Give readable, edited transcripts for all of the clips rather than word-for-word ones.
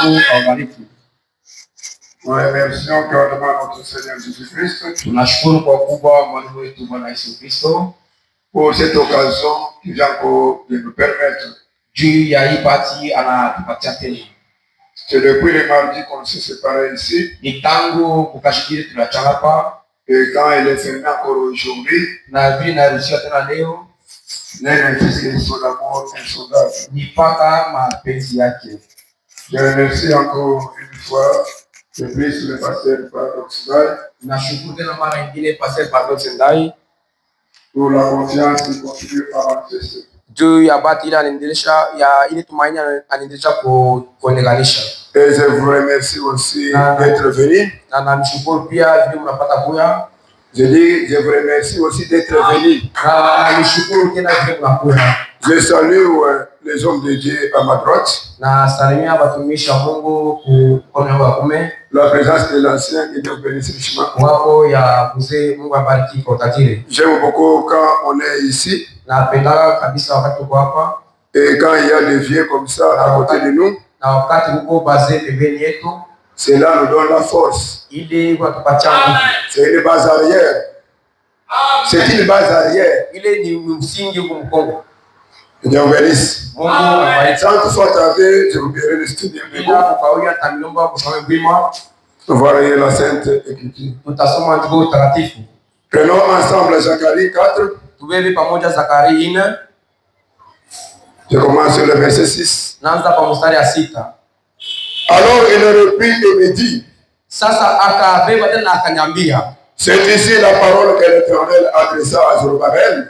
Mungu awabariki. Tunashukuru kwa ukubwa wa Bwana wetu Bwana Yesu Kristo pour cette occasion qui vient de nous permettre. Juu ya hii pati anatupatia tena. C'est depuis le mardi qu'on s'est séparés ici. Ni tangu kukashikiri tunachana hapa. Et quand il est fermé encore aujourd'hui, na vile naruhusiwa tena leo, ni paka mapenzi yake. Je remercie encore une fois de plus le pasteur Paradoxal. Nashukuru tena mara nyingine pasteur Paradoxal pour la confiance qu'il continue à manifester. Juu ya bati ile anaendelesha ya ile tumaini anaendelesha kuonekanisha. Et je vous remercie aussi d'être venu. Na namshukuru pia vile mnapata kuya. Je dis, je vous remercie aussi d'être venu. Na namshukuru tena vile mnakuja. Je salue les hommes de Dieu à ma droite. Na salimia watumishi wa Mungu kwa kume. La présence de l'ancien qui Dieu bénisse richement. Wako ya mzee, Mungu abariki kwa utajiri. J'aime beaucoup quand on est ici. Napenda kabisa wakati tuko hapa. Et quand il y a des vieux comme ça à côté de nous. Na wakati uko bazee pembeni yetu. Cela nous donne la force. Ili watupatia nguvu. C'est une base arrière. C'est une base arrière. Ile ni msingi kumkongo. Dieu bénisse. Sans toutefois tarder, je vous verrai le studio. Voilà la Sainte Écriture. Prenons ensemble Zacharie 4. Je commence sur le verset 6. Alors il reprit et me dit, c'est ici la parole que l'Éternel adressa à Zorobabel.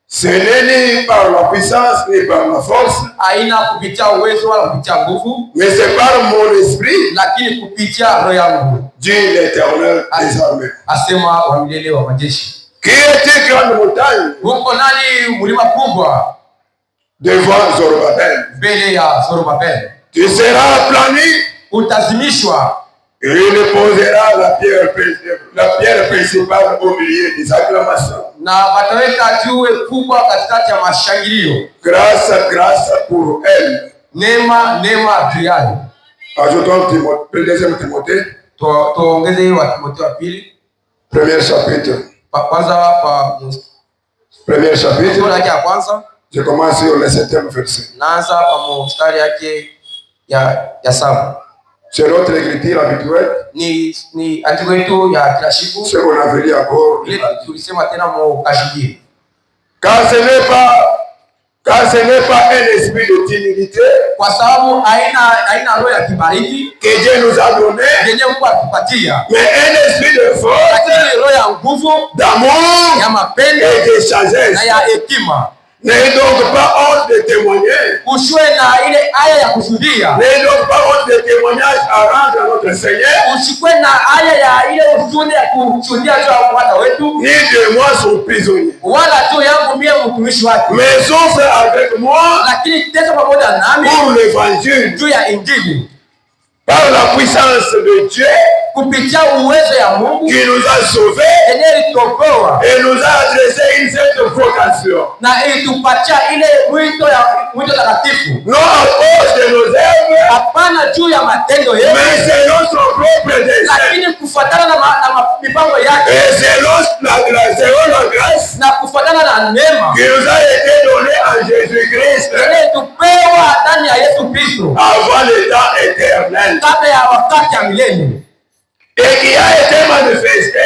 Ce n'est ni par la puissance ni par la force, mais c'est par mon esprit, dit l'Éternel des armées. Qui est grande montagne devant Zorobabel? Tu seras aplani. Et il posera la pierre principale au milieu des acclamations. Grâce pour elle. Ajoutons deuxième Timothée. Premier chapitre. Je commence sur le 7e verset. C'est notre écriture habituelle. Ce qu'on avait dit à bord. Car ce n'est pas un esprit de timidité que Dieu nous a donné, mais un esprit de force, d'amour et de sagesse. N'ayez donc pas honte de témoigner. N'ayez donc pas honte de témoignage à rendre à notre Seigneur. Ni de moi son prisonnier. Mais souffre avec moi pour l'évangile. Par la puissance de Dieu qui nous a sauvés et nous a adressé une certaine vocation. Non à cause de nos œuvres, mais selon son propre dessein. Et selon la grâce qui nous a été donnée en Jésus-Christ avant le temps éternel. Et qui a été manifesté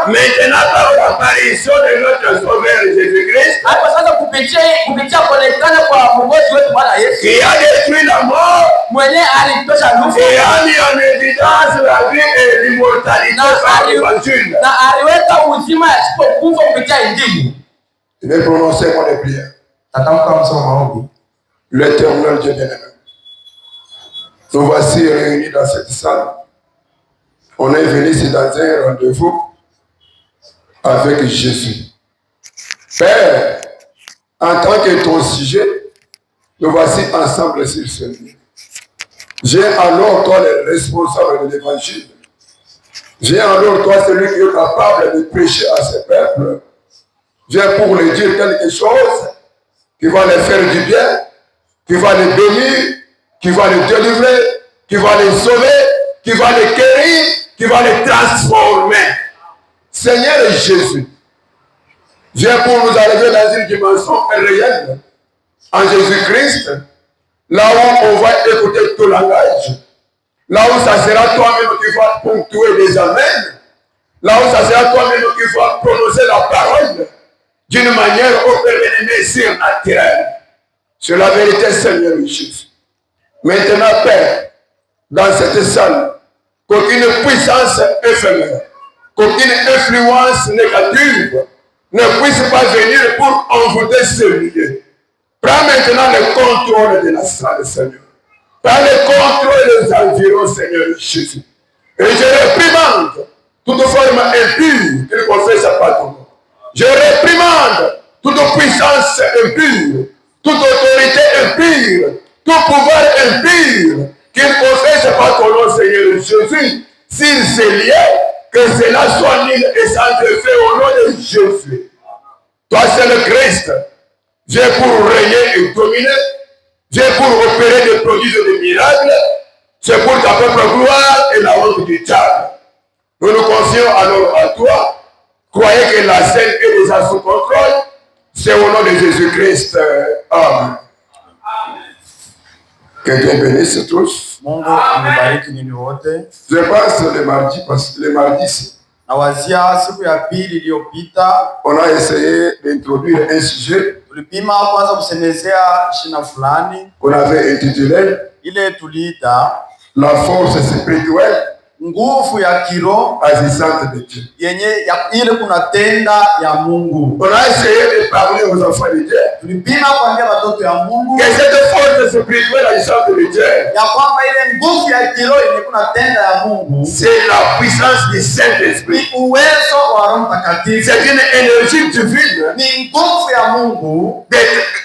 maintenant par l'apparition de notre Sauveur Jésus-Christ, qui a détruit la mort et a mis en évidence la vie et l'immortalité par l'évangile. Je vais prononcer mon prière. L'Éternel Dieu bien-aimé, nous voici réunis dans cette salle. On est venu ici dans un rendez-vous avec Jésus. Père, en tant que ton sujet, nous voici ensemble sur ce lieu. J'ai alors toi le responsable de l'évangile. J'ai alors toi celui qui est capable de prêcher à ce peuple. Viens pour lui dire quelque chose qui va les faire du bien, qui va les bénir, qui va les délivrer, qui va les sauver, qui va les guérir, qui va les transformer. Seigneur Jésus, viens pour nous arriver dans une dimension réelle en Jésus-Christ, là où on va écouter tout langage, là où ça sera toi-même qui vas ponctuer les amens, là où ça sera toi-même qui vas prononcer la parole d'une manière opérée surnaturelle. C'est la vérité, Seigneur Jésus. Maintenant, Père, dans cette salle, qu'aucune puissance éphémère, qu'aucune influence négative ne puisse pas venir pour envoûter ce lieu. Prends maintenant le contrôle de la salle, Seigneur. Prends le contrôle des environs, Seigneur Jésus. Et je réprimande toute forme impure qu'il confesse à ton nom. Je réprimande toute puissance impure, toute autorité impure, tout pouvoir impur qu'il confesse par ton nom, Seigneur Jésus. S'il s'est lié, que cela soit nul et sans effet au nom de Jésus. Toi, c'est le Christ. Viens pour régner et dominer. Viens pour opérer des prodiges et des miracles. C'est pour ta propre gloire et la honte du diable. Nous nous confions alors à toi. Croyez que la scène est déjà sous contrôle. C'est au nom de Jésus-Christ. Amen. Que Dieu bénisse tous. Mungu amebariki nyinyi wote. Je passe le mardi, parce que le mardi, Nawazia siku ya pili iliyopita on a essayé d'introduire un sujet tulipima kwanza kusemezea shina fulani qu'on avait intitulé ile tuliita la force spirituelle nguvu ya kiroho agissante de Dieu. yenye ile kuna tenda ya Mungu. On a essayé de parler aux enfants de Dieu Tulipima kuambia watoto ya Mungu que cette force spirituelle agissante de Dieu, ya kwamba ile nguvu ya kiroho yenye kuna tenda ya Mungu c'est la puissance du Saint-Esprit. ni uwezo wa Roho Mtakatifu. C'est une énergie divine Ni nguvu ya Mungu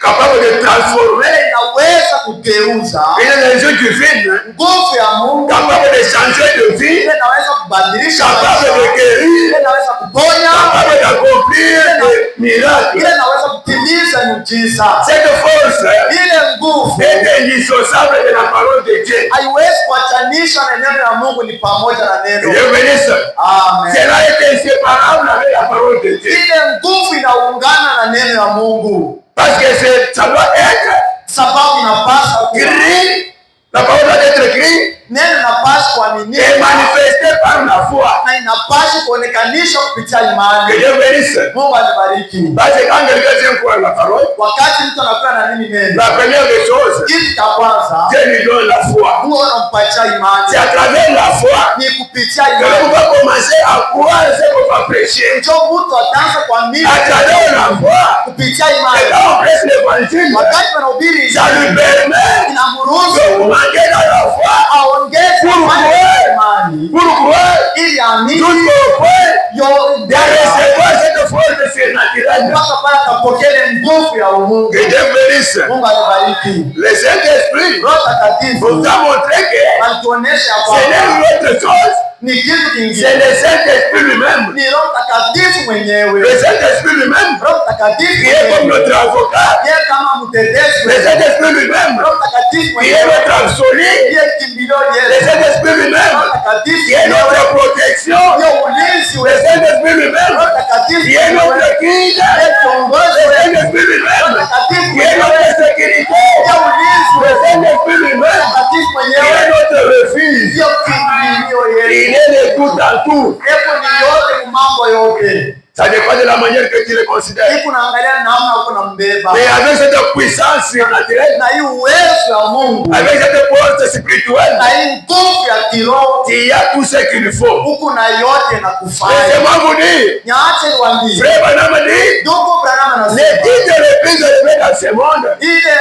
capable de transformer, inaweza kugeuza, une énergie divine nguvu ya Mungu capable de changer de vie, ile inaweza kubadilisha capable de maisha, guérir, ile inaweza kuponya, capable d'accomplir des miracles. ile inaweza kutimiza miujiza. Cette force Ile nguvu est indissociable de la parole de Dieu. haiwezi kuachanishwa na neno la Mungu, ni pamoja na neno. Dieu bénisse. Amen. Cela est inséparable avec la parole de Dieu. Ile nguvu inaungana na neno la Mungu, Parce que ça doit être sababu inapaswa écrit, la parole doit être écrite neno inapaswa kuaminiwa et manifestée par la foi. na inapaswa kuonekanishwa kupitia Que imani. Dieu bénisse. Mungu alibariki. Parce que quand quelqu'un vient pour la parole, Wakati mtu anakuwa na nini neno, la première des choses, kitu cha kwanza Dieu lui donne la foi. Mungu anampatia C'est imani, à travers la foi ni kupitia que l'on imani va commencer à croire ce qu'on va prêcher. ndio mtu ataanza kuamini À travers la foi, kupitia et imani. quand on prêche l'évangile, Wakati wanahubiri ça lui permet inamruhusu de augmenter dans la foi aongeze imani pour croire ili amini jusqu'au point yo de recevoir cette force surnaturelle. mpaka pale atapokea nguvu ya Mungu. Que Dieu bénisse. Mungu alibariki. Le Saint-Esprit Roho Mtakatifu nous a montré que alituonesha ce kwamba n'est autre chose, ni kitu c'est kingine, le Saint-Esprit lui-même. ni Roho Mtakatifu Le mwenyewe. Saint-Esprit lui-même Roho Mtakatifu qui est comme mwenyewe notre avocat. yeye kama mtetezi, Le Saint-Esprit lui-même Roho Mtakatifu qui est mwenyewe notre absolu. ndiye kimbilio Le letu. Saint-Esprit lui-même Roho Mtakatifu qui est notre protection. ndiye ulinzi Le wetu. Saint-Esprit lui-même Roho Mtakatifu qui est mwenyewe notre guide. ndiye kiongozi Le wetu. Saint-Esprit Roho lui-même Mtakatifu qui est mwenyewe notre sécurité. ndiye ulinzi Le wetu. Saint-Esprit Roho lui-même Mtakatifu qui mwenyewe est notre refuge. ndiye kimbilio Il yetu. est de tout en tout. Hebu ni yote mambo yote. Ça dépend de la manière que tu le considères. Hii kunaangalia namna uko nambeba. Mais avec cette puissance surnaturelle, Na hii uwezo wa Mungu, avec cette force spirituelle, na hii nguvu ya kiroho, il y a tout ce qu'il faut. huku na yote na kufanya. Laissez-moi vous dire, Niache niwaambie. Frère Branham dit, Ndugu Branham le anasema but de l'église élevée dans ce monde, ile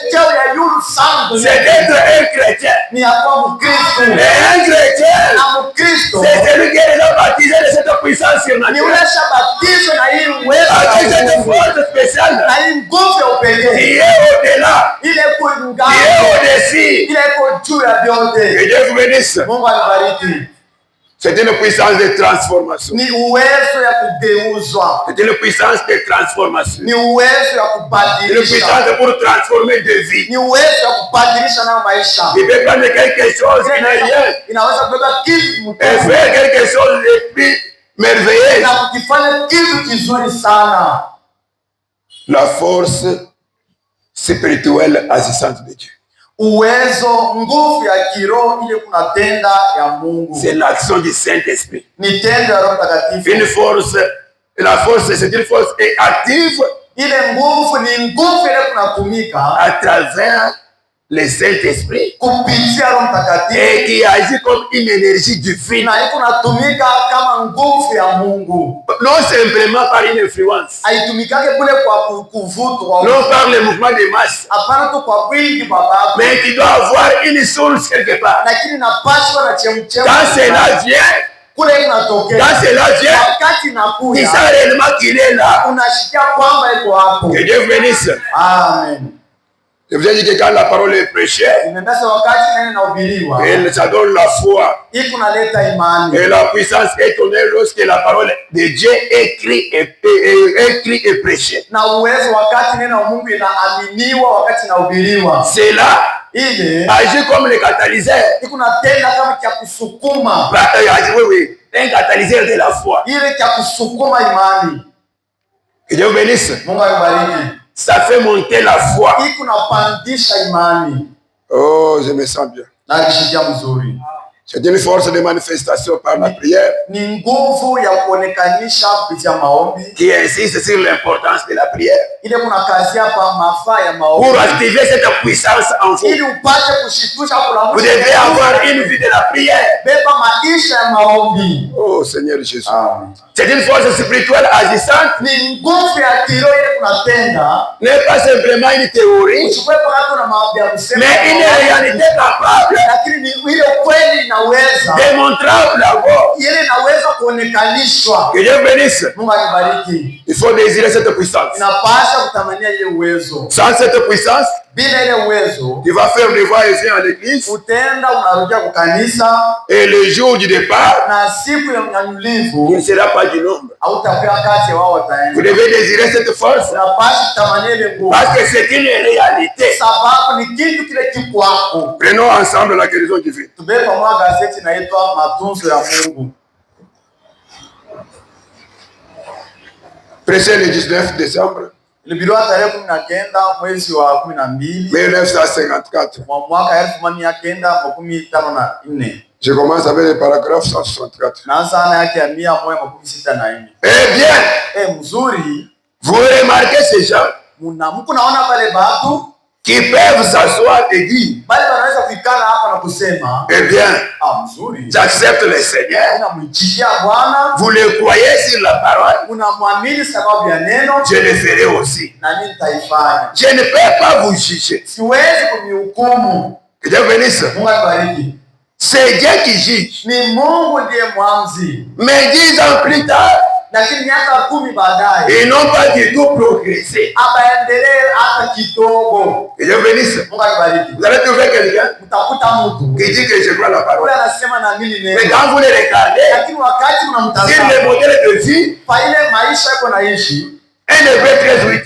cheo ya yulu sana c'est d'être un chrétien. ni ya kuwa Mkristo. Et un chrétien, Na Mkristo c'est celui qui est déjà baptisé de cette puissance ni surnaturelle. ule shabatizwe na hii uwezo Avec wa cette Mungu, force spéciale na hii nguvu ya upekee, qui est au-delà, ile qui est kuingana, au-dessus. ile iko juu ya Que vyote. Dieu vous bénisse. Mungu alibariki. C'est une puissance de transformation. Ni uwezo ya kugeuzwa. C'est une puissance de transformation. Ni uwezo ya Une kubadilisha. puissance pour transformer des vies. Ni uwezo ya kubadilisha nayo maisha. Il peut prendre quelque chose qui n'est rien Inaweza kubeba kitu et faire quelque chose de plus merveilleux. na kukifanya kitu kizuri sana. La force spirituelle agissante de Dieu. Uwezo, nguvu ya kiroho ile kunatenda ya Mungu. C'est l'action du Saint-Esprit. Ni tendo ya Roho Mtakatifu. Une force, la force, c'est une force active Ile nguvu ni nguvu ile kunatumika à travers le Saint-Esprit kupitia Roho Mtakatifu et qui agit comme une énergie divine. na iko natumika kama nguvu ya Mungu. Non simplement par une influence, Haitumikake kule kwa kuvutwa, non par le mouvement de masse, hapana tu kwa wingi baba, mais qui doit avoir une source quelque part. lakini napaswa na chemchemi. Quand cela vient, kule kunatokea, quand cela vient, wakati il nakuja sent réellement qu'il est là. unashikia kwamba iko hapo. Que Dieu vous bénisse. Amen. Je vous ai dit que quand la parole est prêchée, Nimepasa wakati nene nahubiriwa ça donne la foi. iko naleta imani. Et la puissance est donnée lorsque la parole de Dieu est écrite et prêchée. Na uwezo wakati neno la Mungu inaaminiwa, wakati inahubiriwa. C'est là, Ile agit comme le catalyseur. iko natenda kama kia kusukuma. Oui, un catalyseur de la foi. Ile kia kusukuma imani. Que Dieu vous bénisse. Mungu akubariki. Ça fait monter la foi. Iko napandisha imani. Oh, je me sens bien. Na kishikia mzuri. C'est une force de manifestation par la prière Ni nguvu ya kuonekanisha kupitia maombi. qui insiste sur l'importance de la prière. Ile kuna kazi hapa mafaa ya maombi. Pour activer cette puissance en vous, Ili upate kushitusha vous kulamusha. devez avoir une vie de la prière. Beba maisha ya maombi. Oh Seigneur Jésus. Amen. C'est une force spirituelle agissante. Ni nguvu ya kiroho ile kunatenda. N'est pas simplement une théorie, Uchukue pakato na maombi ya kusema. mais une réalité capable, Lakini ni ile kweli inaweza. démontrable d'abord. Ile inaweza kuonekanishwa. Que Dieu bénisse. Mungu akubariki. Il faut désirer cette puissance. Inapaswa kutamania ile uwezo. Sans cette puissance, Bila ile uwezo, tu vas faire le va-et-vient à l'église utenda unarudia kwa kanisa et le jour du départ, na siku ya il mnyanyulivu ne sera pas du nombre. hautapewa kati ya wao Vous wataenda. devez désirer cette force Unapaswa kutamania ile nguvu. parce que c'est une réalité. Sababu ni kitu kile kiko hapo. Prenons ensemble la guérison divine. Tubebe pamoja gazeti inaitwa Matunzo ya Mungu. Prêché le 19 décembre Ilibiriwa tarehe 19 mwezi wa 12 1954. mwa mwaka 1954. Je commence avec le paragraphe 164. Naanza ana yake ya 164. Eh bien, Mzuri, vous remarquez ces gens mko naona pale batu qui peuvent s'asseoir et dire, bali wanaweza kuikala hapa na kusema eh bien, mzuri, j'accepte le Seigneur. unamwijia Bwana, Vous le croyez sur la parole, unamwamini sababu ya neno, je le ferai aussi. na mimi nitaifanya. Je ne peux pas vous juger. Siwezi kumhukumu. Que Dieu bénisse. Mungu akubariki. C'est Dieu qui juge. Ni Mungu ndiye mwamuzi. Mais 10 ans plus tard, Lakini miaka 10 baadaye ils n'ont pas du tout progressé. abaendelee hata kidogo. Que Dieu bénisse. Mungu akubariki. Vous allez trouver quelqu'un Mtakuta mtu qui dit que je crois la parole. yule anasema na mimi Mais neno, quand vous le regardez, lakini wakati sur unamtazama le modèle de vie, pa ile maisha yako naishi, un hébreu 13:8,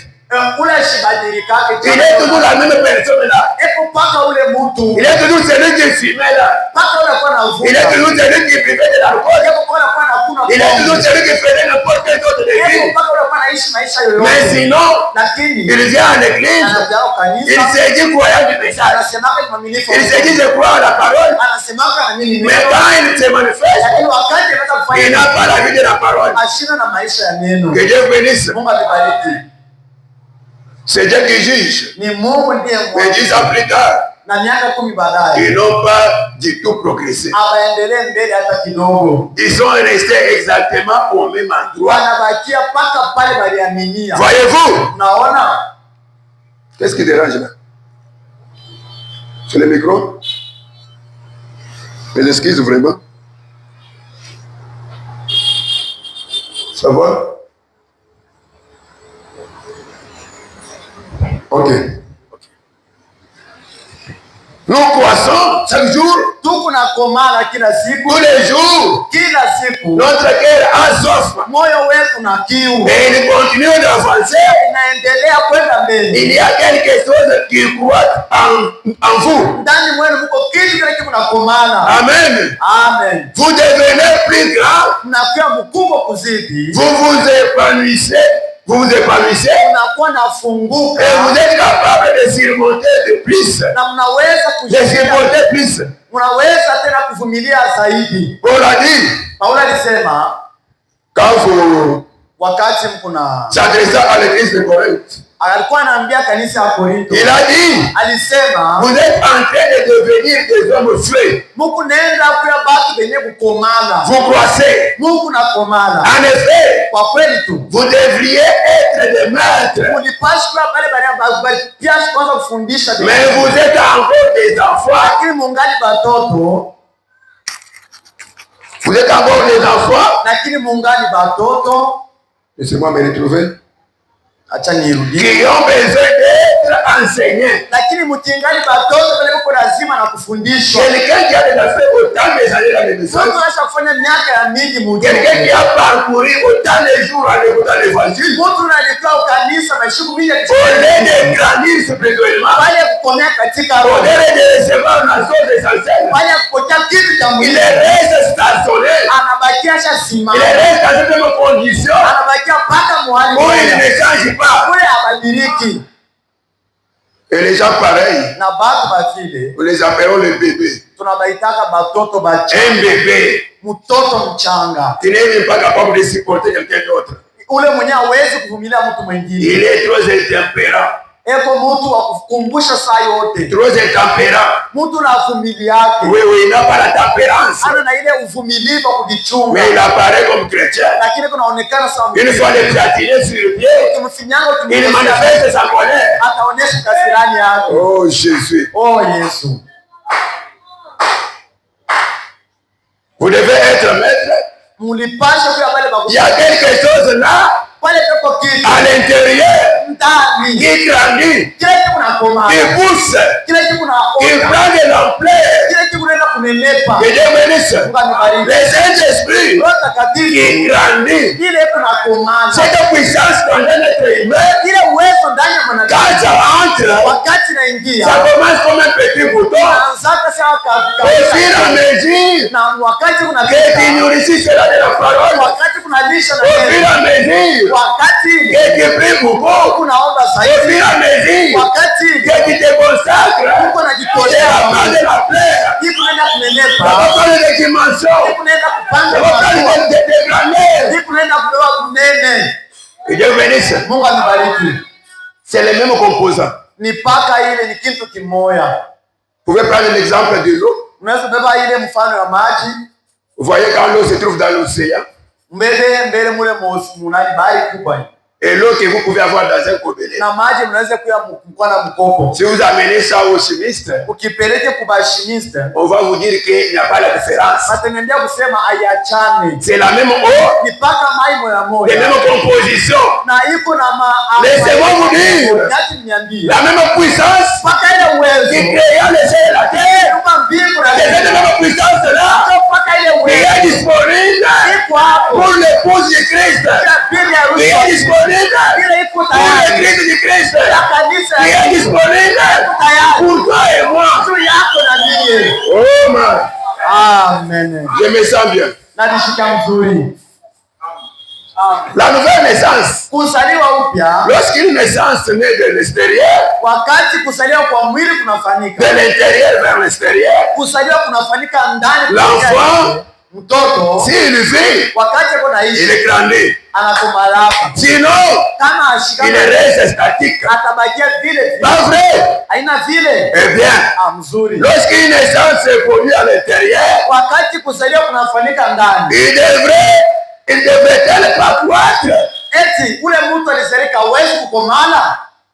ule shibadilika il est toujours la même personne là. eko paka ule mtu Il est toujours celui qui fumait là. paka ule kwa na Il est toujours celui qui buvait de l'alcool. eko kwa na kuna Il est toujours celui qui faisait n'importe quelle autre de eko vie. paka ule kwa naishi maisha Mais yoyote, sinon, lakini il vient à l'église, anajao il kanisa, se dit croyant du message. anasema ni mwaminifu, Il se dit je crois à la parole. anasema na mimi Mais neno, quand il se manifeste, lakini wakati anataka il kufanya n'a pas la vie de la parole. ashina na maisha ya neno. Que Dieu bénisse. Mungu akubariki. C'est Dieu qui juge. Ni Mungu ndiye Mais 10 ans plus tard, na miaka 10 baadaye ils n'ont pas du tout progressé. abaendelee mbele hata kidogo, Ils sont restés exactement au même endroit. wanabakia paka pale baliaminia. Voyez-vous? Naona Qu'est-ce qui dérange là? Sur le micro? Mes excuses vraiment. Ça va? Ok. Nous croissons chaque jour. Tuko na komala kila siku. Tous les jours. Kila siku. Notre cœur a soif. Moyo wetu na kiu. Et il continue d'avancer. Inaendelea kwenda mbele. Il y a quelque chose qui croît en vous. Ndani mwenu mko kitu kile kiko na komala. Amen. Amen. Vous devenez plus grand. Mnakuwa mkubwa kuzidi. Vous vous épanouissez. Vous vous épanouissez. Unakuwa nafunguka. Et vous êtes capable de surmonter de plus. Na mnaweza surmonter plus. Mnaweza tena kuvumilia zaidi. Paul a dit. Paulo alisema quand vous wakati mkuna s'adressant à l'église de Corinthe. Alikuwa anaambia kanisa ya Korinto. Il a dit. Alisema vous êtes en train de devenir des hommes frais. Mungu nenda kuya batu benye kukomala. Vous croissez. Mungu na komala. En effet. Kwa kweli tu. Vous devriez être des maîtres. Mulipaswa kwa pale bali pia kwanza kufundisha. Mais vous êtes encore des enfants. Lakini mungali batoto. Vous êtes encore des enfants. Lakini mungali batoto. Laissez-moi me retrouver. Acha nirudie. Qui ont besoin d'être enseignés. Lakini mtingali batoto pale kwa lazima na kufundishwa. Quelqu'un qui a déjà fait autant de années dans les messages. Mtu anaweza kufanya miaka ya mingi mtu. Quelqu'un qui a parcouru autant de jours en écoutant l'évangile. Mtu analikaa kanisa mashuku mingi. Au lieu de grandir spirituellement. Pale kukomea katika roho. Au lieu de recevoir la chose essentielle. Pale kupokea kitu cha mwili. Il reste stationné. Anabakia simama. Il reste dans cette même condition. Anabakia paka mahali. Où il ne change pas. Kule abadiliki. Et les gens pareils, na batu bafile, nous les appelons les bébés. Tunabaitaka batoto bachanga. Un bébé. Mtoto mchanga. Qui n'est même pas capable de supporter quelqu'un d'autre. Ule mwenye hawezi kuvumilia mtu mwingine. Il est trop intempérant. Eko mtu wa kukumbusha saa yote. Trop intempérant. Mtu na uvumili yake. Oui, il n'a pas la tempérance. Ana na ile uvumilivu wa kujichunga. Mais il apparaît comme chrétien. Lakini kunaonekana sawa. Une fois les piétiner sur le pied, il manifeste sa colère. Ataonesha kasirani yake. Oh Jésus. Oh Yesu. Vous devez être maître. Mulipasha kwa pale babu. Il y a quelque chose là. Pale pepo kitu. À l'intérieur. Ndani. Qui grandit. Kile kitu nakoma. Qui pousse. Kile kitu na qui prend de l'ampleur. Kile kitu unaenda kunenepa. Que Dieu bénisse. Le Saint-Esprit qui grandit. Kile kitu nakoma. Cette puissance dans notre humain. Kile uwezo ndani ya mwanadamu. Quand ça entre. Wakati naingia. Ça commence comme un petit bouton. Anaanza sawa kabisa. Au fur et à mesure. Na wakati kuna que tu nourrisses cela de la parole. Wakati kuna lisha na au fur et à mesure. Wakati que tu pries beaucoup. Kunaomba zaidi. Au fur et à mesure. Wakati que tu te consacres. Uko najitolea. Ça va prendre de la plaie. Kitu nenda kunenepa. Ça va prendre des dimensions. Kitu nenda kupanga. Ça va prendre des grandeurs. Kitu nenda kubewa kunene. Que Dieu bénisse. Mungu anibariki. C'est les mêmes composants. Ni paka ile ni kitu kimoya. Vous pouvez prendre l'exemple de l'eau. Unaweza beba ile mfano ya maji. Vous voyez quand l'eau se trouve dans l'océan. Mbele mule munani bahari kubwa. Et l'eau que vous pouvez avoir dans un gobelet. Na maji mnaweza kuya mkwana mkopo. Si vous amenez ça au chimiste, ukipeleke kwa chimiste, on va vous dire qu'il n'y a pas la différence. Ataendelea kusema ayachane. C'est la même eau. Ni paka mai moja moja. La même composition. Na iko na laissez-moi vous dire. La même puissance. Paka ile uwezo. Qui créa les cieux et la terre. C'est cette même puissance là. Paka ile uwezo. Qui est disponible. Pour l'épouse de Christ. Qui est disponible. Pour l'église du Christ. Qui est disponible. Pour toi et moi. Oh man. Amen. Je me sens bien. La nouvelle naissance. Lorsqu'une naissance naît de l'extérieur. De l'intérieur vers l'extérieur. L'enfant, s'il vit, il est grandi. Sinon, il reste statique. Pas vrai? Eh bien, lorsqu'une naissance est produite à l'intérieur, il devrait pas croître.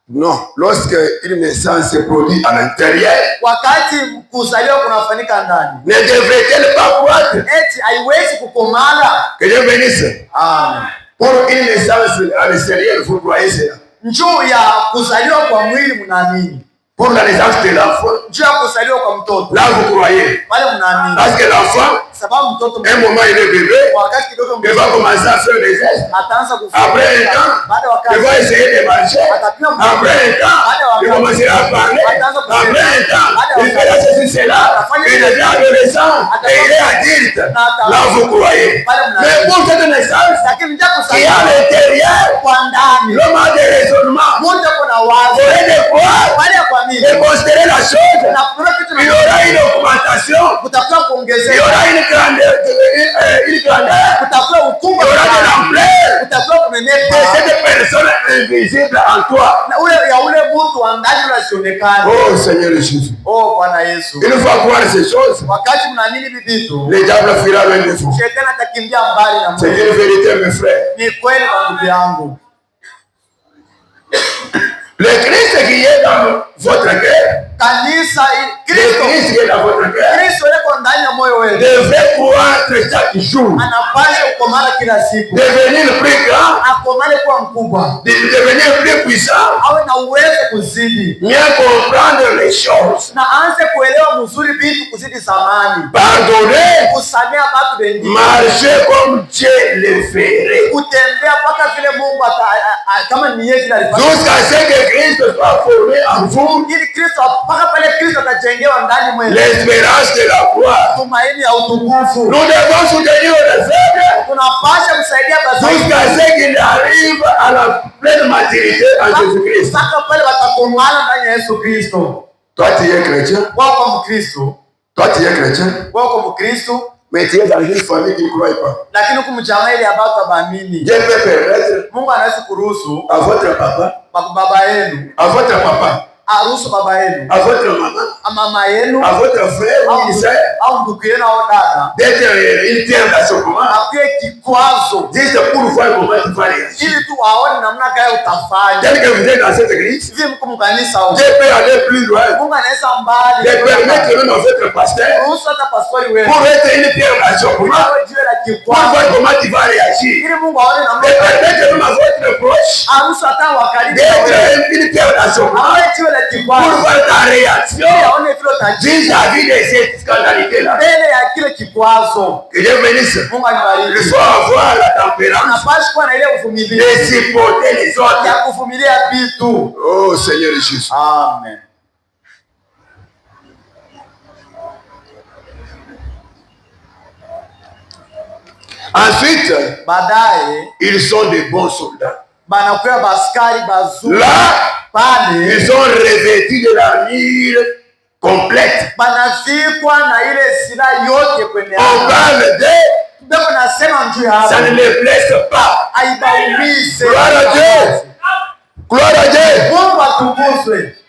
Non, lorsque une naissance est produite à l'intérieur, ne devrait-elle pas croître? Que Dieu bénisse. Amen. Pour une naissance à l'extérieur, vous croyez cela? pour la naissance de l'enfant. Là, vous croyez. Parce que l'enfant, un moment il est bébé, il va commencer à faire des gestes. Après un temps, il va essayer de marcher. Après un temps, il va commencer à parler. Après un temps, il fait ceci, cela. Il devient adolescent et il est adulte. Là, vous croyez. Mais pour cette naissance, qui est à l'intérieur, l'homme a des raisonnements. Vous voulez de quoi? Et considérer la chose, il y aura une augmentation, il y aura une grandeur, il y aura de l'ampleur de cette personne invisible en toi. Oh Seigneur Jésus, il faut voir ces choses. Le diable fuira loin de vous. C'est une vérité, mes frères. Le Christ qui est dans votre cœur, le Christ qui est dans votre cœur devrait croître chaque jour, devenir plus grand, devenir plus puissant, mieux comprendre les choses, pardonner, marcher comme Dieu le ferait, jusqu'à ce que Christ soit formé en vous, l'espérance de la gloire. Nous devons soutenir les faibles jusqu'à ce qu'il arrive à la pleine maturité en Jésus-Christ. Toi, tu es chrétien. Toi, tu es chrétien. Mais tu es dans une famille qui ne croit pas. Dieu peut permettre à votre papa, à votre papa, à votre maman, à votre frère ou d'être une terre d'assommoir, juste pour voir comment tu vas réagir. Tel que vous êtes dans cette église, Dieu peut aller plus loin. Dieu permettre même à votre pasteur pour être une terre d'assommoir, pour voir comment tu vas réagir. Dieu permettre même à votre proche d'être une terre d'assommoir, pour voir ta réaction vis-à-vis de cette scandalité-là. Que Dieu bénisse. Il faut avoir la tempérance de supporter les autres. Oh Seigneur Jésus. Amen. Ensuite, ils sont des bons soldats. Là, ils sont revêtus de l'armure complète. On parle de ça ne les blesse pas. Gloire à Dieu. Gloire à Dieu.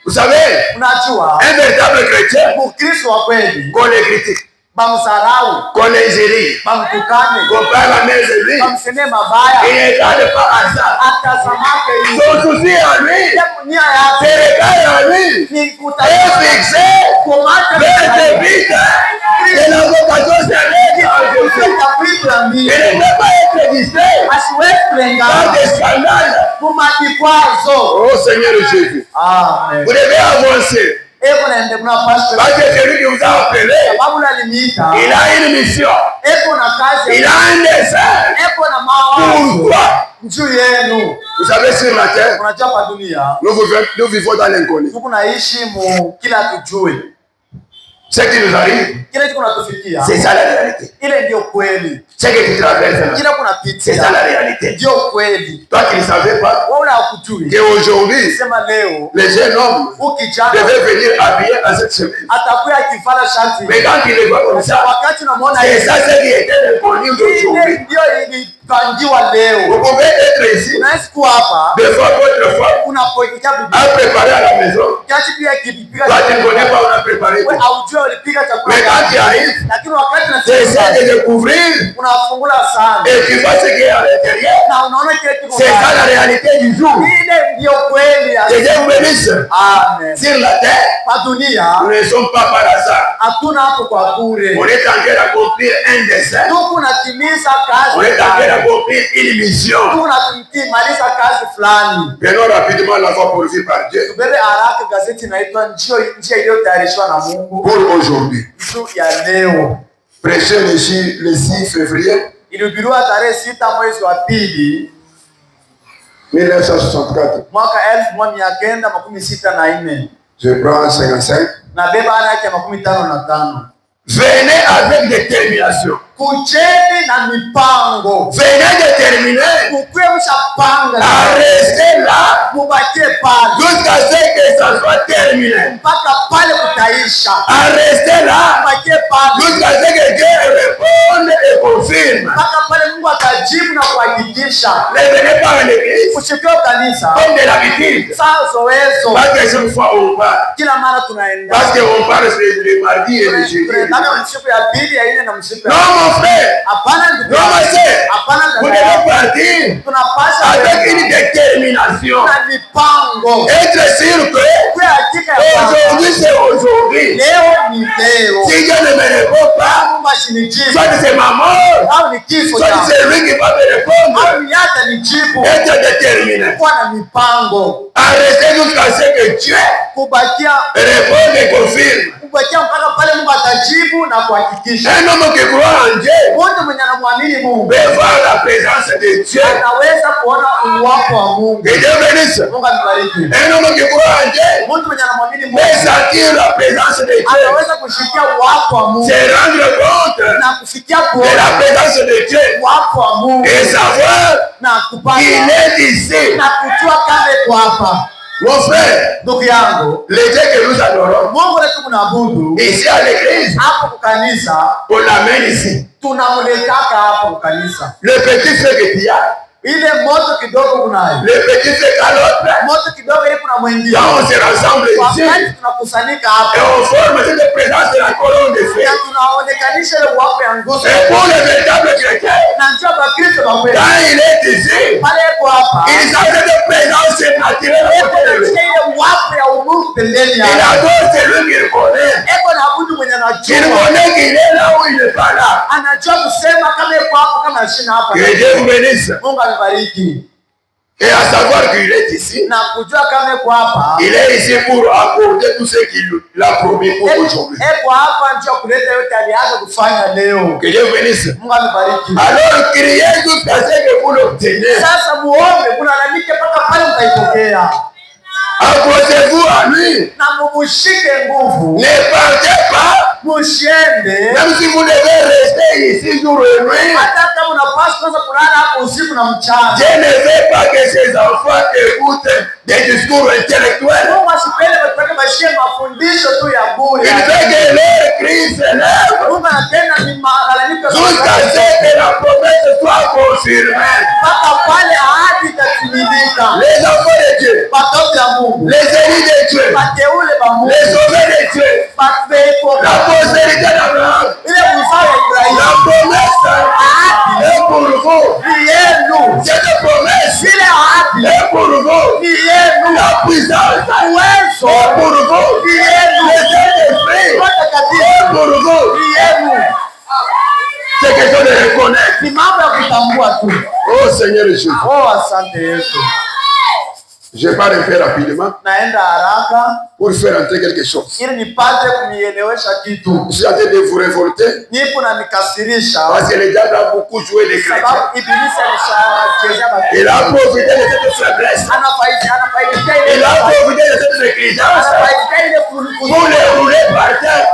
Vous savez, un véritable chrétien, qu'on les critique, qu'on les gérit, qu'on parle la messe de lui, il ne regarde pas à ça. Son souci à lui, ses regards à lui, est fixé vers ses buts de la vocation céleste en Jésus. Il ne peut pas être distrait par des scandales. Oh Seigneur Jésus, vous devez avancer. Parce que celui qui vous a appelé, il a une mission, il a un dessein. Pourquoi? Vous savez, sur la terre, nous vivons dans l'inconnu. Ce qui nous arrive, c'est ça la réalité. Ce que tu traverses, c'est ça la réalité. Toi qui ne savais pas qu'aujourd'hui, les jeunes hommes devaient venir habiller à cette semaine. Mais quand ils les voient comme ça, c'est ça ce qui était l'inconnu d'aujourd'hui. Vous pouvez être ici, des fois votre femme a préparé à la maison. Toi tu ne connais pas, on a préparé tout. Mais quand tu arrives, tu essaies de découvrir et tu vois ce qui est à l'intérieur. C'est ça la réalité du jour. Que Dieu vous bénisse. Sur la terre, nous ne sommes pas par hasard. On est en train d'accomplir un dessein. On est en train d'accomplir une mission. Tunamaliza kazi fulani. Prenons rapidement la voie pourvue par Dieu. Tubebe haraka gazeti inaitwa njia iliyotayarishwa na Mungu. Pour aujourd'hui. Siku ya leo. Prêché ici le 6 février. Ilihubiriwa tarehe 6 mwezi wa pili 1964. mwaka 1964. Je prends 55. Na beba ana yake 55. Venez avec détermination. Kujeni na mipango. Venez déterminer. Mukwe mshapanga. Restez là. Mubakie pale. Jusqu'à ce que ça soit terminé. Mpaka pale kutaisha. Restez là. Mubakie pale. Jusqu'à ce que Dieu réponde et confirme. Mpaka pale Mungu atajibu na kuhakikisha. Ne venez pas à l'église. Usikie kanisa. Comme de l'habitude. Sasa zoezo. Parce que chaque fois on part. Kila mara tunaenda. Parce qu'on parle le mardi et le jeudi. Kama msiku ya pili ya ine na msiku ya. Non mon frère. Hapana ndugu. Non ma sœur. Hapana vous devez partir. Tunapasha avec une détermination. Na mipango. Être sûr que aujourd'hui c'est aujourd'hui. Leo ni leo. Si Dieu ne me répond pas, soit c'est ma mort, soit c'est lui qui va me répondre. Être déterminé. À rester jusqu'à ce que Dieu réponde et confirme. Un homme qui croit en Dieu peut voir la présence de Dieu. Et Dieu bénisse. Un homme qui croit en Dieu peut sentir la présence de Dieu. Se rendre compte de la présence de Dieu. Et savoir qu'il est ici. Mon frère, le Dieu que nous adorons, ici à l'église, on l'amène ici. Le petit frère que tu as, ile moto kidogo kunayo. Le petit frère à l'autre. Moto kidogo ile kuna mwingine. Quand on se rassemble ici, tunakusanyika hapa. Et on forme cette présence de la colonne de feu. Tunaonekanisha ile wapo ya nguzo. Et pour les véritables chrétiens, na njoo kwa Kristo kwa kweli. Quand il est ici, pale kwa hapa. Il a cette présence naturelle. Ile wapo ya umungu pembeni yake. Il adore celui qu'il connaît. Eko na abudu mwenye anajua. Il connaît qu'il est là où il n'est pas là. Anajua kusema kama yuko hapo kama ashina hapa. Que Dieu vous bénisse. Mungu abariki. Et à savoir qu'il est ici, na kujua kama yuko hapa, il est ici pour apporter tout ce qu'il a promis pour aujourd'hui. Eko hapa ndio kuleta yote alianza kufanya leo. Que Dieu vous bénisse. Mungu abariki. Alors criez jusqu'à ce que vous l'obteniez. Sasa muombe, mlalamike mpaka pale mtaipokea. Accrochez-vous à lui. Na mumushike nguvu. Ne partez pas. Musiende. Même si vous devez rester ici jour et nuit. Hata kama unapaswa kwanza kulala hapo usiku na mchana. Dieu ne veut pas que ses enfants écoutent des discours intellectuels. Mungu asipende watoto bashie mafundisho tu ya bure. Il veut que leur cri s'élève. Mungu anapenda ni malalamiko. Jusqu'à ce que la promesse soit confirmée. Mpaka pale ahadi itatimilika. Les enfants de Dieu. Watoto ya Mungu. Les élus de Dieu. Wateule wa Mungu. Les sauvés de Dieu. La postérité d'Abraham. Ile uzao ya Ibrahimu. La promesse est pour vous. Cette promesse est pour vous. La puissance est pour vous. Le Saint-Esprit est pour vous. C'est question de reconnaître. Oh Seigneur Jésus. Oh asante Yesu. Je pars un peu rapidement pour faire entrer quelque chose. Je suis en train de vous révolter parce que le diable a beaucoup joué les chrétiens. Il a profité de cette faiblesse. Il a profité de cette négligence pour les rouler par terre.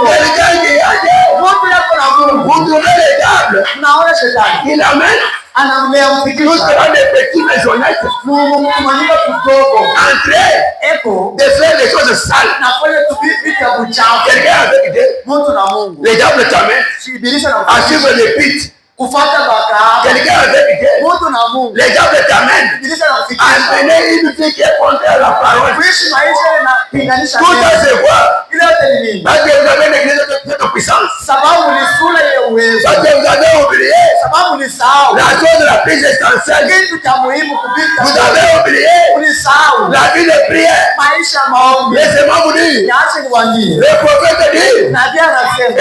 Quelqu'un qui a dit, vous trouvez le diable, il amène tout cela des petits maisonnettes. Entrer de faire des choses sales. Quelqu'un avec Dieu. Les diables t'amènent à suivre les pites. Quelqu'un avec Dieu. Les diables t'amènent à mener une vie qui est contraire à la parole. Tout ça se voit. Parce que vous avez négligé cette puissance. Parce que vous avez oublié la chose la plus essentielle. Vous avez oublié la vie de prière. Laissez-moi vous dire. Le prophète dit,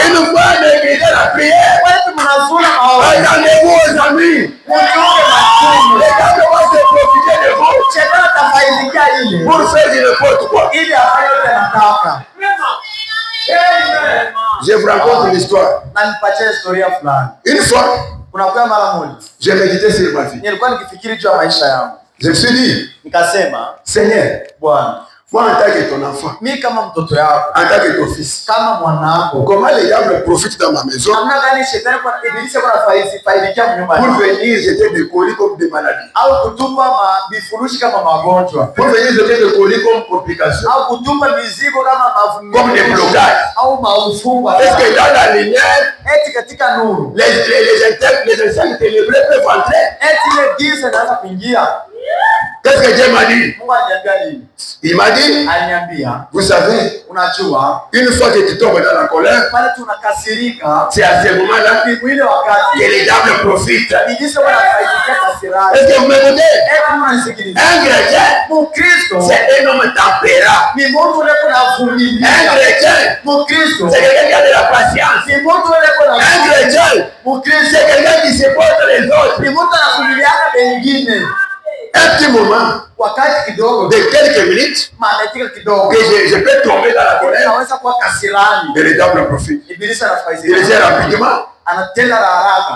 une fois négligé la prière, Attendez-vous aux amis. Les gars vont se profiter de vous pour faire du n'importe quoi. Je vous raconte une histoire. Une fois, j'ai médité sur ma vie. Je me suis dit, Seigneur, moi en tant que ton enfant, en tant que ton fils, comment les diables profitent dans ma maison pour venir jeter des colis comme des maladies, pour venir jeter des colis comme complications, comme des blocages. Est-ce que dans la lumière, les insectes ténébreux peuvent entrer? Qu'est-ce que Dieu m'a dit? Il m'a dit, vous savez, une fois que tu tombes dans la colère, c'est à ce moment-là que les diables profitent. Est-ce que vous m'écoutez? Un chrétien, c'est un homme tempérant. Un chrétien, c'est quelqu'un qui a de la patience. Un chrétien, c'est quelqu'un qui supporte les autres. Un petit moment de quelques minutes que je peux tomber dans la colère et les diables profitent. Il les rapidement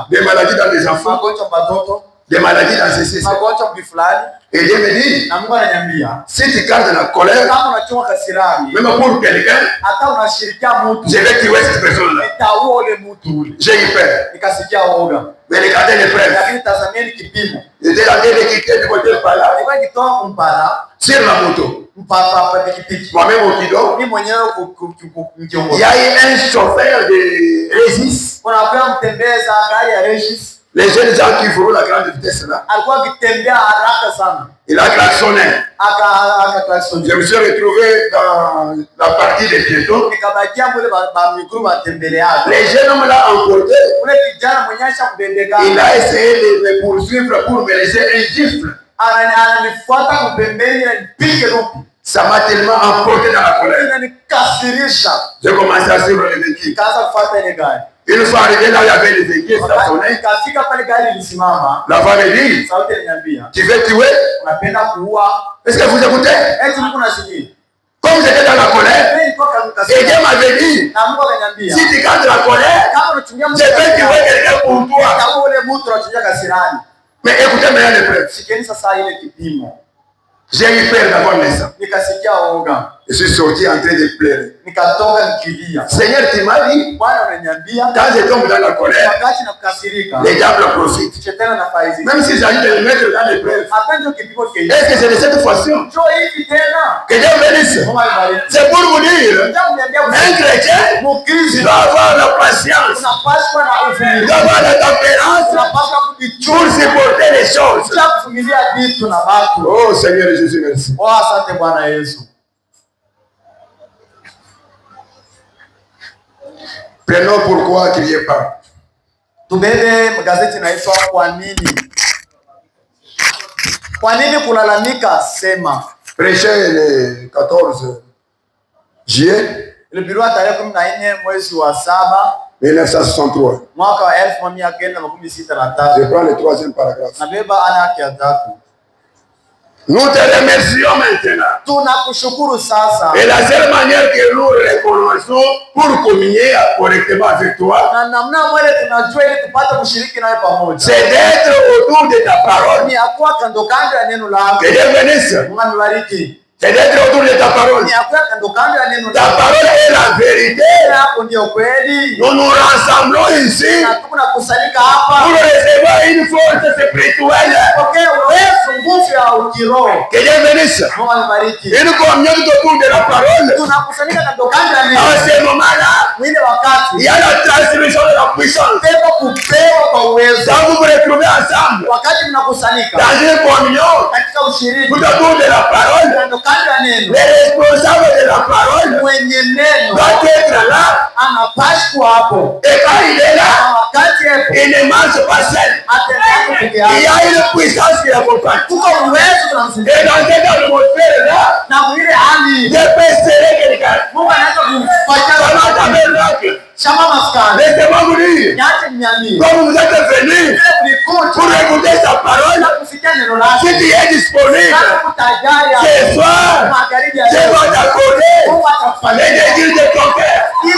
des maladies dans les enfants, des maladies dans ces systèmes. Et Dieu me dit, si tu gardes la colère, même pour quelqu'un, je vais tuer cette personne-là. J'ai eu peur. Mais regardez les preuves. J'étais en train de quitter du côté par là, sur la moto. Moi-même au guidon, il y a eu un chauffeur de Régis. Les jeunes gens qui font la grande vitesse là. Il a klaxonné. Je me suis retrouvé dans la partie des piétons. Les jeunes hommes l'ont emporté. Il a essayé de me poursuivre pour me laisser un gifle. Ça m'a tellement emporté dans la colère. J'ai commencé à suivre les véhicules. Une fois arrivé là, il y avait les véhicules stationnés. La femme me dit, tu veux tuer? Est-ce que vous écoutez? Comme j'étais dans la colère, et Dieu m'avait dit, si tu gardes la colère, je vais tuer quelqu'un pour toi. Mais écoutez maintenant les preuves. J'ai eu peur d'avoir naissance. Je suis sorti en train de pleurer. Seigneur, tu m'as dit, quand je tombe dans la colère, les diables profitent. Même si j'arrive de me mettre dans les preuves, est-ce que c'est de cette façon que Dieu bénisse? C'est pour vous dire, un chrétien, il doit avoir la patience, il doit avoir la tempérance pour supporter les choses. Oh Seigneur Jésus, merci. Prenons pourquoi crier pas. Tubebe gazeti inaitwa kwa nini kulalamika sema. Prêché le 14 juillet. Ilipigwa tarehe 14 mwezi wa 7 1963. mwaka wa 1963. Je prends le 3e paragraphe. Nabeba ana yake ya 3. Nous te remercions maintenant. Tunakushukuru sasa. Et la seule manière que nous reconnaissons pour communier correctement avec toi, na namna moja tunajua ili tupate kushiriki nawe pamoja, c'est d'être autour de ta parole. Ni akwa kando kando ya neno lako. Que Dieu bénisse. Mungu anibariki. C'est d'être autour de ta parole. Ni akwa kando kando ya neno lako. Ta parole est la vérité. Hapo ndio kweli. Nous nous rassemblons ici Na tunakusanyika hapa pour recevoir une force spirituelle. Okay, uwezo nguvu ya ukiroho. Que Dieu bénisse. Mungu anibariki. Une communion autour de la parole. Tunakusanyika kando kando ya neno. À ce moment-là, Mwile wakati il y a la transmission de la puissance. pepo kupewa kwa uwezo. Quand vous vous retrouvez ensemble Wakati mnakusanyika dans une communion katika ushiriki tout autour de la parole, kando kando ya neno, les responsables de la parole mwenye neno doivent être là. anapashwa hapo. Et quand il est là, Wakati hapo il ne mange pas seul. Il y a une puissance qui l'accompagne. tuko uwezo tunamsindikiza. Et dans cette atmosphère-là, Na mwile hali Dieu peut serrer quelqu'un. Mungu anaweza Pendant kumfanya ta miracle. chama maskani. Laissez-moi vous dire, Niache Comme vous êtes venus pour écouter sa parole, si tu es disponible, ce soir, Dieu va t'accorder les désirs de ton cœur. Si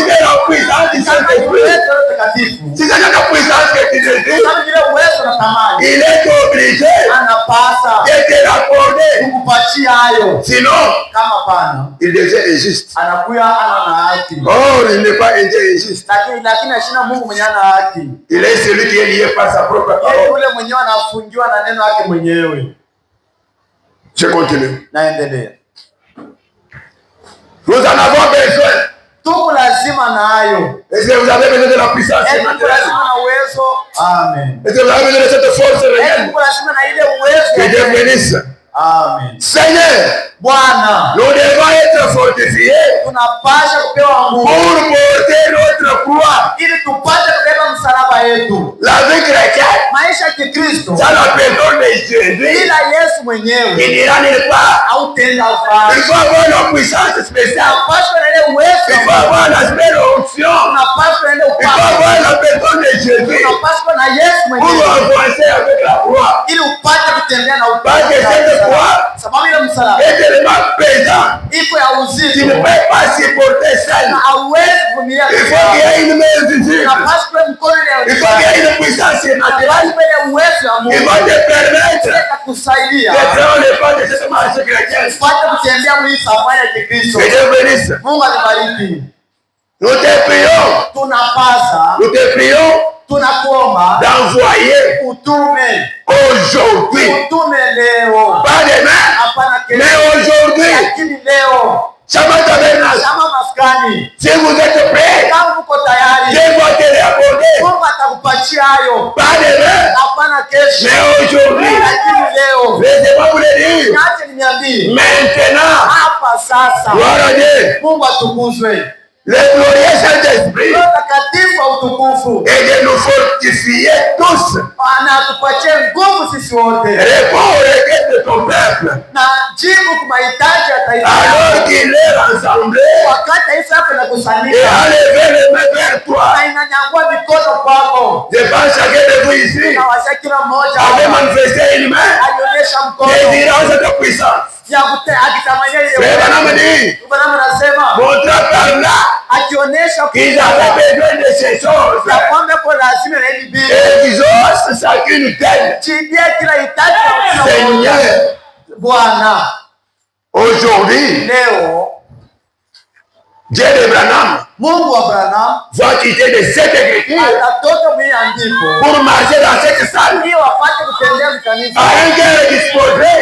c'est la puissance du Saint-Esprit, si c'est la puissance que tu désires, il est obligé de te l'accorder. Sinon, il devient injuste. Or, il n'est pas un Dieu injuste. Il est celui qui est lié par sa propre parole. Je continue. Nous en avons besoin. Est-ce que vous avez besoin de la puissance naturelle? Amen. Est-ce que vous avez besoin de cette force réelle? Que Dieu bénisse. Amen. Seigneur, nous devons être fortifiés pour porter notre croix. La vie chrétienne, dans la personne de Jésus, il n'ira nulle part. Il faut avoir la puissance spéciale. Il faut avoir l'aspect de l'onction. Il faut avoir la personne de Jésus pour avancer avec la croix. Parce que cette croix est tellement pesante. Tu ne peux pas supporter ça. Il faut qu'il y ait une main visible. Il faut qu'il y ait une puissance naturelle. Il va te permettre de prendre le pas de cette marche chrétienne. Que Dieu bénisse. Nous te prions. Nous te prions d'envoyer aujourd'hui, pas demain, mais aujourd'hui, Shama Tabernacle. Si vous êtes prêts, Dieu va te l'accorder. Pas demain, mais aujourd'hui. Laissez-moi vous le dire. Maintenant, gloire à Dieu. Le glorieux Saint-Esprit et de nous fortifier tous. Réponds aux requêtes de ton peuple. Alors qu'il est rassemblé et a levé les mains vers toi. Devant chacun de vous ici, avait manifesté une main désirant cette puissance. Frère Branham dit, montra par là qu'ils avaient besoin de ces choses et qu'ils osent chacune d'elles. Seigneur, aujourd'hui, Dieu de Branham va quitter de cette écriture pour marcher dans cette salle à un cœur disposé,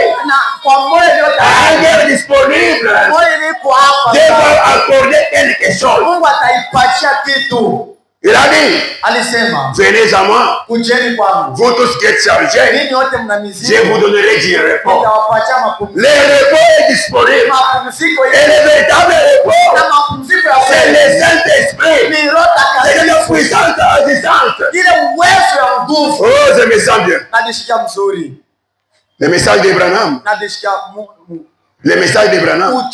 à un cœur disponible. Dieu va accorder quelque chose. Il a dit, venez à moi, vous tous qui êtes chargés, je vous donnerai du repos. Le repos est disponible. Et le véritable repos, c'est le Saint-Esprit. C'est la puissance agissante. Oh, je me sens bien. Le message d'Abraham. Le message d'Abraham,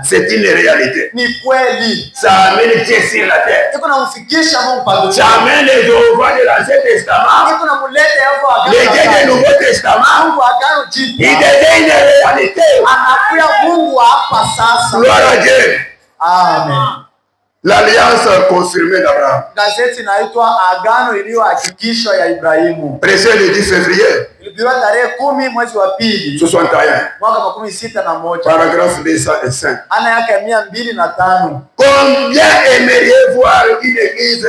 c'est une réalité. Ça amène Dieu sur la terre. Ça amène les envois de l'Ancien Testament. Les dieux du Nouveau Testament. Il devient une réalité. Gloire à Dieu. Amen. L'alliance confirmée d'Abraham. Gazeti inaitwa Agano iliyohakikishwa ya Ibrahimu. Prêché le 10 février. Ilipigwa tarehe 10 mwezi wa pili. 61. Mwaka 61. Paragraphe 205. Ana yake 205. Combien aimeriez voir une église,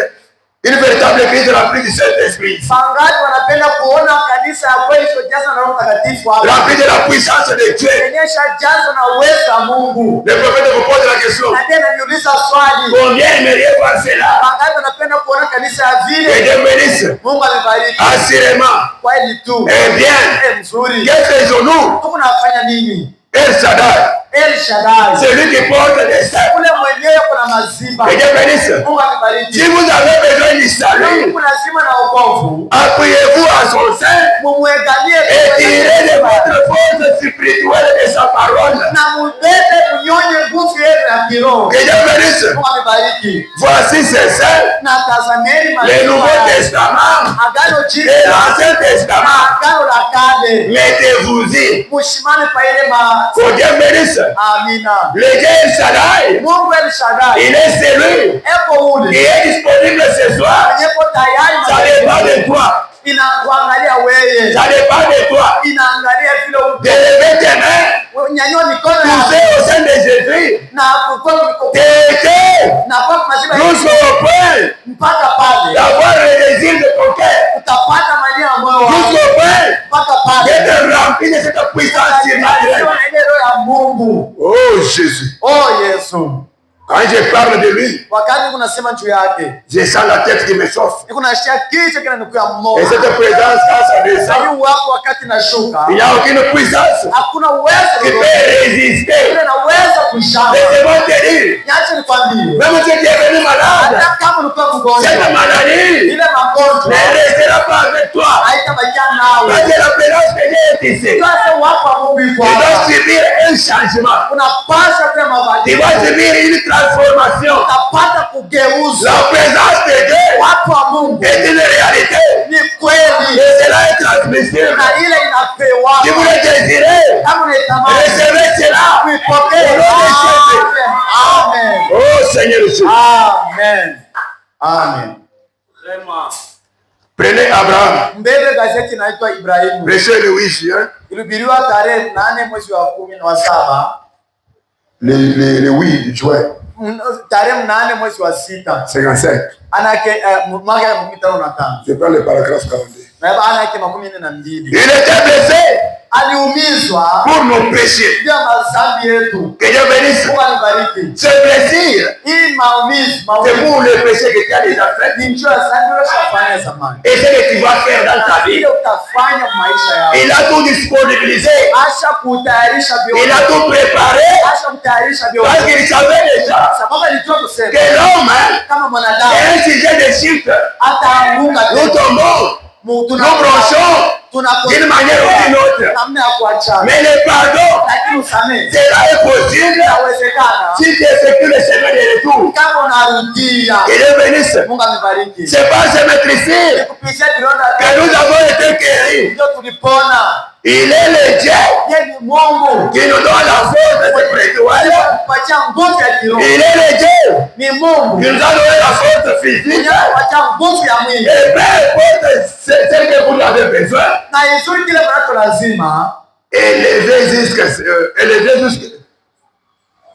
une véritable église remplie du Saint-Esprit? Wangapi wanapenda kuona kanisa ya kweli iliyojazwa na Roho Mtakatifu hapa? Remplie de la puissance de Dieu. Inaonyesha jazo na uwezo wa Mungu. Le prophète vous pose la question. Na tena niuliza swali. Combien aimeriez voir cela? Wangapi wanapenda kuona kanisa ya vile? Que Dieu bénisse. Mungu amebariki. Assurément. Kweli tu. Eh bien. Mzuri. Qu'est-ce que faisons-nous? Tuko nafanya nini? El Shaddai. El Shaddai. Celui qui porte des saints. Ule mwenyewe kuna maziba. Que Dieu bénisse. Mungu amebariki. Si vous avez besoin du salut, kuna lazima na wokovu. appuyez-vous à son sein et tirez de votre force spirituelle de sa parole. Na mubebe mnyonye nguvu yenu ya kiroho. Que Dieu bénisse. Mungu amebariki. Voici c'est ça. Na tazameni Le Nouveau Testament Agano et Jipya l'Ancien Testament. na Agano la Kale. Mettez-vous-y. Mushimame pa ile Que Dieu bénisse. Amina. Le Dieu El Shaddai, Mungu El Shaddai. il est celui Eko ule. qui est disponible ce soir. Yepo tayari. Ça dépend de toi. Inaangalia wewe. Ça dépend de toi. Inaangalia vile De lever tes mains. Nyanyua mikono Pousser au sein de Jésus. na kukoa T'aider na kwa maziba jusqu'au point mpaka pale. d'avoir le désir de ton cœur. Utapata mali ya moyo wako Jusqu'au point mpaka pale. d'être rempli de cette puissance surnaturelle. Ya Mungu. Oh Jésus. Oh Yesu. Quand je parle de lui, Wakati kunasema juu yake, je sens la tête qui me chauffe. niko nasikia kichwa kinanikuya Et moyo. cette présence, quand ça descend, Sayu wako wakati nashuka, il n'y a aucune puissance hakuna uwezo qui peut résister. ule naweza kushamba. Laissez-moi te dire, Niache nikwambie, même si tu es venu malade, hata kama ulikuwa mgonjwa, cette maladie ile magonjwa ne restera pas avec toi. haitabakia Parce nawe. que la présence que Dieu est ici, Sasa wako wa Mungu iko tu dois hapa. subir un changement. Unapaswa pia Tu mabadiliko. vas subir une transformation. Utapata kugeuzwa. La présence de Dieu Watu wa Mungu est une réalité. ni kweli Et cela est transmissible. na ile inapewa. Si vous le désirez, Kama unaitamani recevez cela. uipokee. Au nom de Jésus. Amen. Oh Seigneur Jésus. Amen. Amen. Prenez Abraham. Mbele gazeti inaitwa Ibrahimu. Prêchez le 8 juin. Ilihubiriwa tarehe 8 mwezi wa 17. Le 8 juin Tarehe 8 mwezi wa 6. 55. Anake mwaka ya 55. Je prends le paragraphe 42. Na anake 42. Il était blessé Aliumizwa pour nos péchés. ndio madhambi yetu. Que Dieu bénisse. Mungu anibariki. Ce blessure, Hii maumivu c'est pour le péché que tu as déjà fait. ni njoo sana ushafanya zamani. Et ce que tu vas faire dans ta vie. Ile utafanya maisha yako. Il a tout disponibilisé. Acha kutayarisha vyote. Il a tout préparé. Acha kutayarisha vyote. Parce qu'il savait déjà Sababu alijua kusema que l'homme kama est mwanadamu un sujet de chute. ataanguka Nous tombons, nous bronchons d'une manière ou d'une autre. namna ya kuachana. Mais le pardon, Lakini usamehe cela est possible inawezekana si tu effectues le chemin de retour. kama unarudia. Que Dieu bénisse. Mungu amebariki. C'est pas ce maîtriser Kupitia vidonda que nous avons été guéris. ndio tulipona. Il est le Dieu Yeye ni Mungu. qui nous donne la force de se prévoir. Kupatia nguvu ya kiroho. Il est le Dieu Ni Mungu. qui nous a donné la force physique. Kupatia nguvu ya mwili. Et peu importe ce que vous avez besoin, Na izuri kile mnacho lazima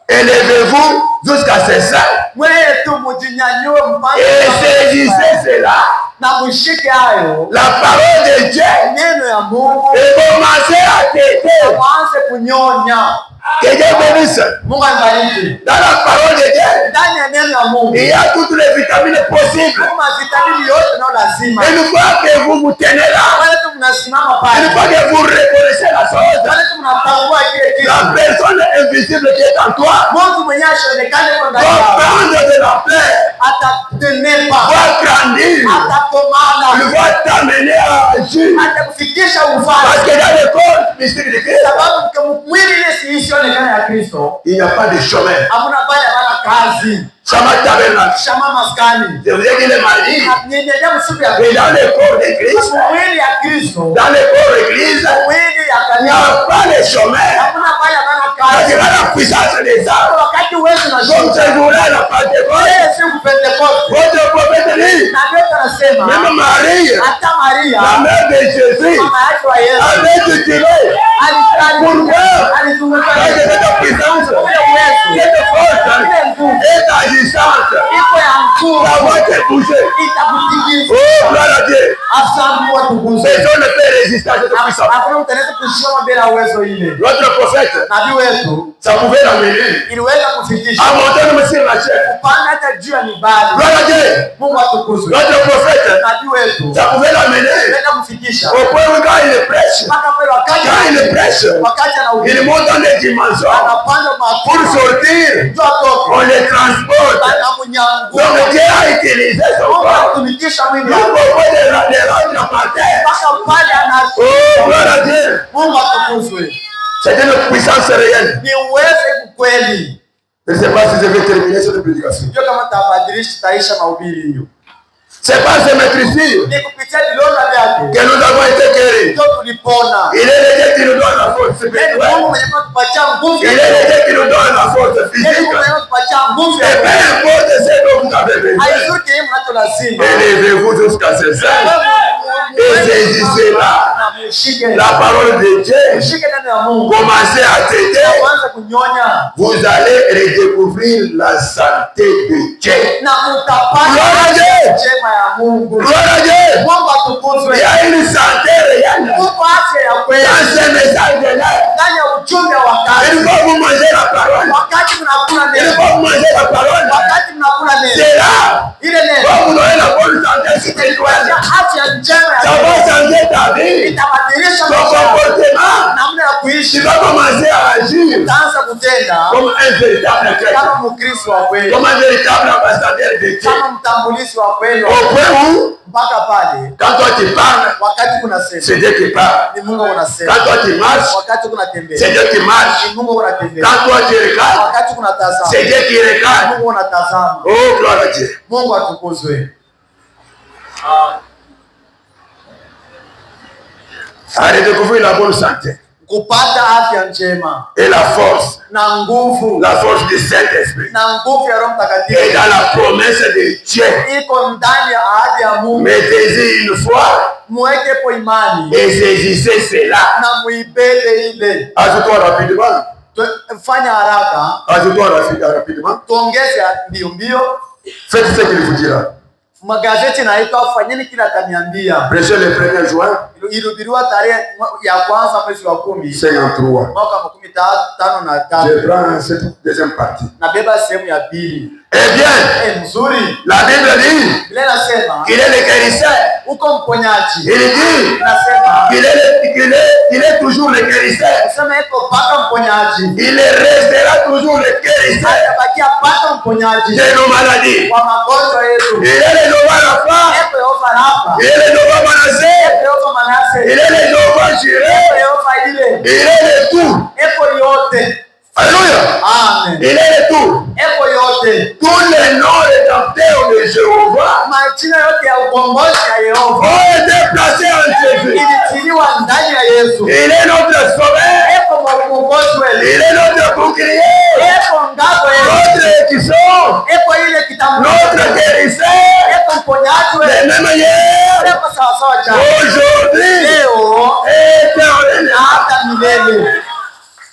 élevez-vous jusqu'à ce sein. wewe tu mjinyanyue mpaka Et saisissez cela. na mshike hayo La parole de Dieu. neno ya Mungu. Et commencez à téter. Mwanze kunyonya. Que Dieu bénisse. Mungu anibariki. Dans la parole de Dieu, Ndani ya neno ya Mungu il y a toutes les vitamines possibles. kama vitamini yote nao lazima. Une fois que vous vous tenez là, Wale tu mnasimama une pale. fois que vous reconnaissez la chose, Wale tu mnatambua kile kitu. la personne invisible qui est en toi Mungu mwenyewe ashonekane kwa ndani va yako. prendre de la paix, Atakunepa. va grandir, il Atakomana. va t'amener à agir. Atakufikisha Parce ufalme. que dans le corps mystique de Christ, Sababu mwili ile si isionekana ya Kristo. il n'y a pas de chemin. Hakuna baya bana kazi. Shama tabernacle. Shama maskani. Je vous ai dit le mari. Nyenye msupi ya Mais dans le corps de Christ, mwili ya Kristo. dans le corps de l'Église, Mwili ya il n'y kanisa. a pas de chemin. Hakuna baya bana Parce kazi. que dans la puissance des âmes, Wakati wewe comme unashuka. ce jour-là, la Pentecôte, Yeye si kupentekoste. votre prophète dit, Na Yesu anasema même Marie, hata Maria la mère de Jésus, mama yake wa Yesu avait tiré. alizunguka Parce que cette puissance, cette force est agissante. iko ya mkuu La voix te bouger. itakutikisa. Oh, gloire à Dieu. Asante kwa tukufu. Personne ne peut résister à cette puissance. Hakuna utanaweza kushoma bila uwezo ile. Notre prophète, Nabii wetu ça pouvait l'amener iliweza kufikisha à monter même sur la chair. kupanda hata juu ya mibali. Gloire à Dieu. Mungu atukuzwe. Notre prophète, Nabii wetu ça pouvait l'amener iliweza kufikisha au point où quand il prêche, mpaka pale wakati quand il prêche, wakati il anahubiri monte dans des dimensions. anapanda Pour makuu sortir, ndio atoke on les transporte. anamunyangu. Donc Dieu a utilisé son Mungu corps. anatumikisha mwili Nous wake pouvons les rendre par terre. mpaka pale Oh, gloire à Dieu. Mungu atukuzwe. C'est une puissance réelle. Ni uweze kweli. Je ne sais pas si je vais terminer cette prédication. Ndio kama tabadilisha taisha mahubiri hiyo. C'est pas ce maîtrise Ni kupitia vidonda vyake que nous avons été guéris. ndio tulipona. Il est le Dieu qui nous donne la force Mungu spirituelle. mwenye kutupatia nguvu. Il est le Dieu qui nous donne la force Mungu physique. mwenye kutupatia nguvu. Et peu importe ce dont vous avez besoin, Haizuri yeye mnacho lazima. élevez-vous jusqu'à ce sein et saisissez-la. La parole de Dieu. Shike ndani ya Mungu. Commencez à t'aider. Kwanza kunyonya. Vous allez redécouvrir la santé de Dieu. Na mtapata Gloire à Dieu. njema ya Mungu. Gloire à Dieu. Mungu atukuzwe. Il y a une santé réelle. Mungu afya ya kweli. Dans ce message de l'air, Ndani ya ujumbe wa il wakati. faut vous manger la parole. Wakati mnakula Il neno. faut vous manger la parole. Wakati mnakula neno. C'est là. Ile neno. Pour vous donner la bonne santé spirituelle. Afya njema ya Ça va changer ta vie. itabadilisha Ton maisha yako. comportement. Namna ya kuishi. Tu vas commencer à agir Utaanza kutenda comme un véritable chrétien. kama Mkristo wa kweli. Comme un véritable ambassadeur de Dieu. Kama mtambulishi wa kweli. Au point où, Mpaka pale quand toi tu parles, wakati kuna sema c'est Dieu qui parle. ni Mungu unasema. Quand toi tu marches, Wakati kuna tembea c'est Dieu qui marche. ni Mungu unatembea. Quand toi tu regardes, Wakati kuna tazama c'est Dieu qui regarde. Mungu unatazama. Oh, gloire à Dieu. Mungu atukuzwe. À redécouvrir la bonne santé Kupata afya njema et la force na nguvu du Saint-Esprit. na nguvu ya Roho Et Mtakatifu dans la promesse de Dieu. iko ndani ya ahadi ya Mungu. Mettez-y une foi Muwekepo imani et saisissez cela. na muibebe ile. Ajoute-toi rapidement. Fanya haraka, Ajoute-toi rapidement. tuongeze mbio mbio. Faites ce qu'il vous dira. Magazeti naitwa fanyeni kila ataniambia. Prêchez le 1er juin Ilihubiriwa tarehe ya kwanza mwezi wa 10 53. mwaka 1553. Je prends cette deuxième partie. Nabeba sehemu ya pili. Eh bien, Mzuri. la Bible dit Biblia inasema qu'il est le guérisseur. uko mponyaji. Il dit Inasema qu'il est toujours le guérisseur. sema iko paka mponyaji. Il restera toujours le guérisseur Atabakia paka mponyaji de nos maladies. kwa magonjwa yetu. Il est le Jéhovah Rapha. Eko Yehova Rafa. Il est le Jéhovah Manasseh. Eko Yehova Manase. Il est le Jéhovah Jireh. Eko Yehova ile. Il est le tout. Eko yote. Alléluia. Amen. Il est le tout. Eko yote. Tous les noms rédempteurs de Jéhovah Majina yote ya ukombozi ya Yehova ont été placés en Jésus. ilitiliwa ndani ya Yesu. Il est notre sauveur. Eko mwokozi wetu. Il est notre bouclier. Eko ngao yetu. Notre équisson. Eko ile kitambulisho. Notre guérisseur. Eko mponyaji Les wetu. mêmes hier. Eko sawasawa jana. Aujourd'hui. Leo Éternellement. hata milele.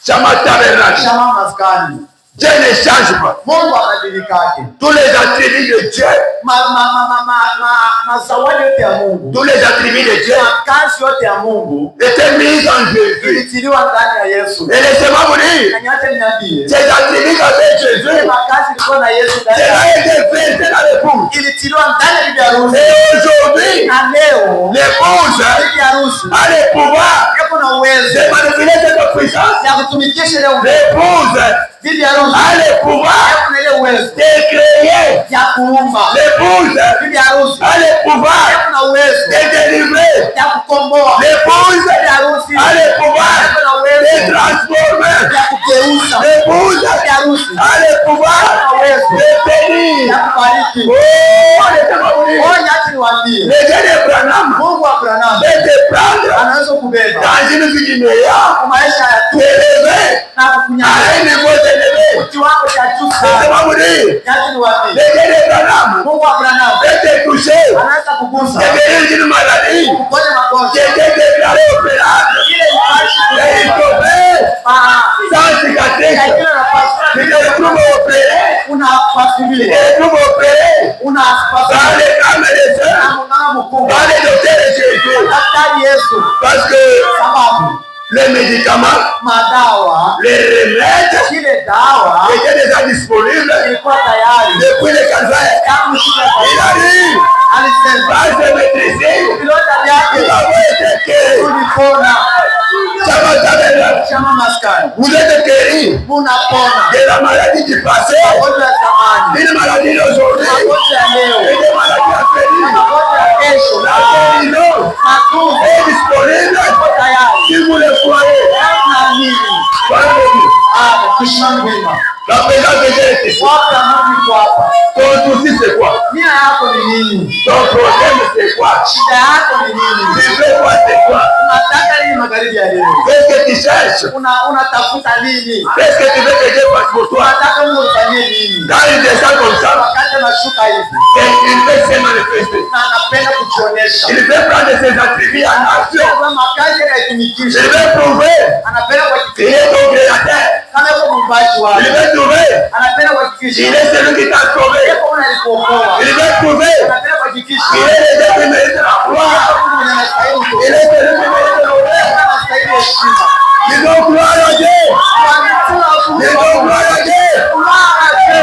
Chama tabernacle. Shama maskani. Dieu ne change pas. Mungu abadilikake. Tous les attributs de Dieu. Mazawadi yote ya Mungu. Tous les attributs de Dieu Kazi yote ya Mungu étaient mis en Jésus. ilitiliwa ndani ya Yesu. Et laissez-moi vous dire, Na nyote niambie. ces attributs qu'avait Jésus, Sema kazi ilikuwa na Yesu ndani. cela a été fait dans l'épouse. Ilitiliwa ndani ya bibi harusi. Et aujourd'hui, Na leo l'épouse bibi harusi a le pouvoir yuko na uwezo de manipuler cette puissance. ya kutumikisha ile uwezo. L'épouse Bibi harusi a le pouvoir yuko na ile uwezo de créer. ya kuumba. L'épouse Bibi harusi a le pouvoir yuko na uwezo de délivrer. ya kukomboa. L'épouse Bibi harusi a le pouvoir yuko na de uwezo transformer. ya kugeuza. L'épouse Bibi harusi a le pouvoir de bénir. ya kubariki. Oh, laissez-moi vous dire, Ngoja ati niwaambie. le Dieu d'Abraham Mungu wa Abrahamu peut te prendre anaweza kubeba dans une vie meilleure, kwa maisha ya tu t'élever na à kukunyanyua un niveau élevé. kiwango cha juu sana. Laissez-moi vous dire, Ati le niwaambie. Dieu d'Abraham Mungu wa Abrahamu peut te toucher, anaweza kugusa te guérir d'une maladie kuponya qui magonjwa était déclarée opérable. ile ipashe Et il t'opère sans cicatrice. kile nafasi Il te trouve opéré. Il unapasuliwa te trouve opéré dans unapasuliwa les cames des na sœurs, mng'ao mkubwa. dans les docteurs de Jésus. Daktari Yesu Parce que sababu les médicaments, madawa les remèdes ile dawa étaient déjà disponibles ilikuwa tayari depuis le calvaire. tangu shule Il a dit, alisema par ce maîtriser, vilonda nous vyake avons été guéris. tulipona. Chama tabernacle. Chama maskani Vous êtes guéris munapona de la maladie du passé, magonjwa ya zamani, d'une maladie d'aujourd'hui, magonjwa ya et leo, des maladies à venir. magonjwa ya kesho. La guérison Matunzo est disponible yako tayari. si vous le croyez. Naamini. Parlez-vous. Tusimame wima. La présence de Dieu est ici. Wapi ya Mungu iko hapa. Ton souci c'est quoi? Nia yako ni nini? Ton problème c'est quoi? Shida yako ni nini? Tu veux quoi c'est quoi? Unataka nini magharibi ya leo? Qu'est-ce que tu cherches? Unatafuta nini? Qu'est-ce que tu veux que Dieu fasse pour toi? Unataka Mungu afanyie nini? Quand il descend comme ça, Wakati anashuka hivi. il veut se manifester. Na anapenda kujionyesha. Il veut prendre ses attributs en action. Kama kazi anaitumikisha. Il veut prouver Anapenda qu'il kuhakikisha est ton créateur. kama yuko muumbaji wako. Il veut prouver Anapenda kuhakikisha qu'il est celui qui t'a sauvé. yeye unalikokoa. Il veut prouver Anapenda kuhakikisha qu'il est le Dieu qui mérite la gloire. Il est celui qui mérite l'honneur. anastahili heshima. Disons gloire à Dieu. Disons gloire à Dieu.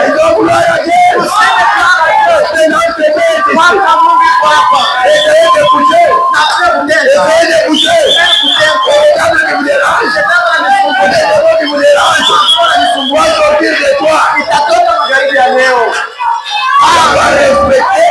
Disons gloire à Dieu. Mwaka Mungu iko hapa. Essayez de bouger. Na pia kutenda. Essayez de bouger. Regarde qui vous dérange. Les démons qui vous dérangent. Vont sortir de toi. Itatoka magharibi ya leo. Savoir respecter.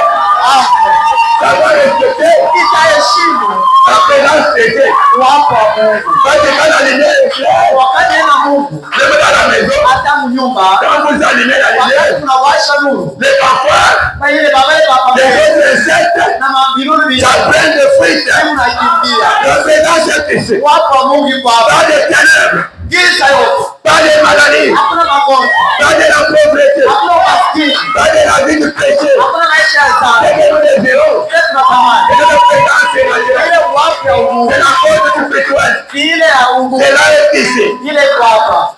Savoir respecter. Itaheshimu La présence de Dieu. wako wa Mungu. Parce que quand la lumière est claire, Wakati nena Mungu même dans la maison, hata mnyumba quand vous allumez la wakati lumière, tunawasha nuru les parfois, na ile baba les baba autres insectes, na mabilulu ça prend de fuite. unakimbia. La présence est ici. Wako wa Mungu iko hapa. Pas de ténèbres, Giza yote. pas de maladies, Hakuna magonjwa. pas de la pauvreté, Hakuna umaskini. pas de la vie du péché. Hakuna maisha ya Et dhambi. que nous désirons. Ile tunatamani. Et que la présence est là. Ile wapi ya Mungu. C'est la porte spirituelle. Ile ya Mungu. C'est là est ici. Ile iko hapa.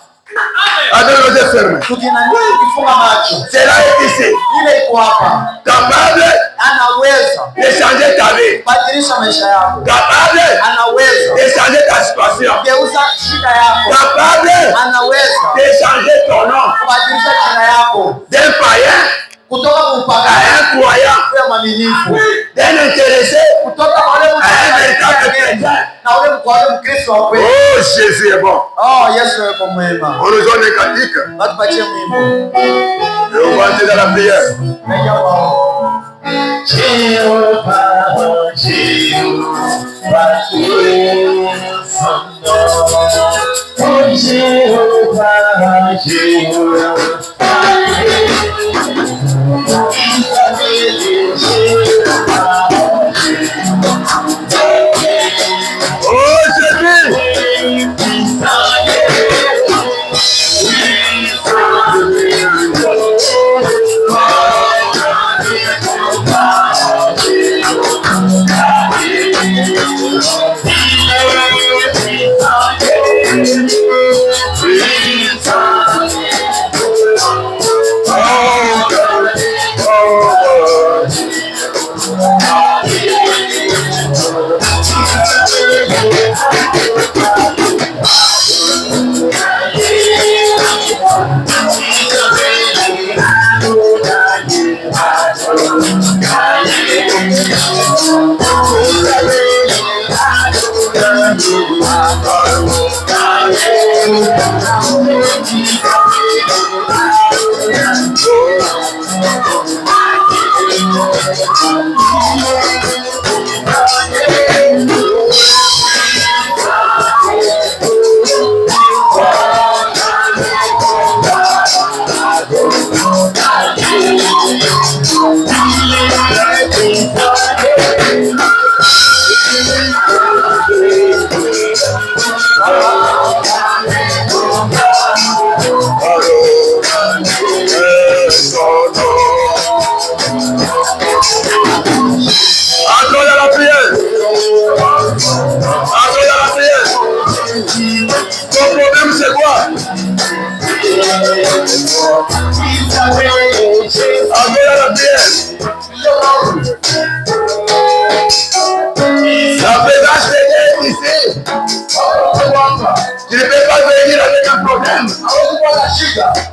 Avec nos yeux fermés. Tukifunga macho. C'est là est ici. Ile iko hapa. Capable Anaweza de changer ta vie. badilisha maisha yako. Capable Anaweza de changer ta situation. geuza shida yako. Capable Anaweza de changer ton nom kubadilisha jina yako d'un païen kutoka à kumpagani un croyant, kuwa mwaminifu, d'un intéressé kutoka kwa ule mtu à un véritable anayejitegemea chrétien. na ule kwa ule Mkristo wa kweli. Oh, Jésus est bon. Oh, Yesu yuko mwema. On nous donne des cantiques Watupatie mwimbo. et on va entrer dans la prière. Meja wao. Oh, Jésus.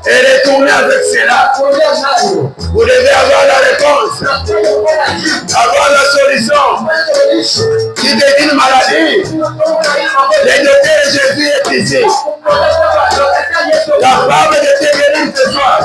Et retourner avec cela. Vous devez avoir la réponse, avoir la solution. Si tu une maladie, le docteur Jésus est ici, capable de te guérir ce soir.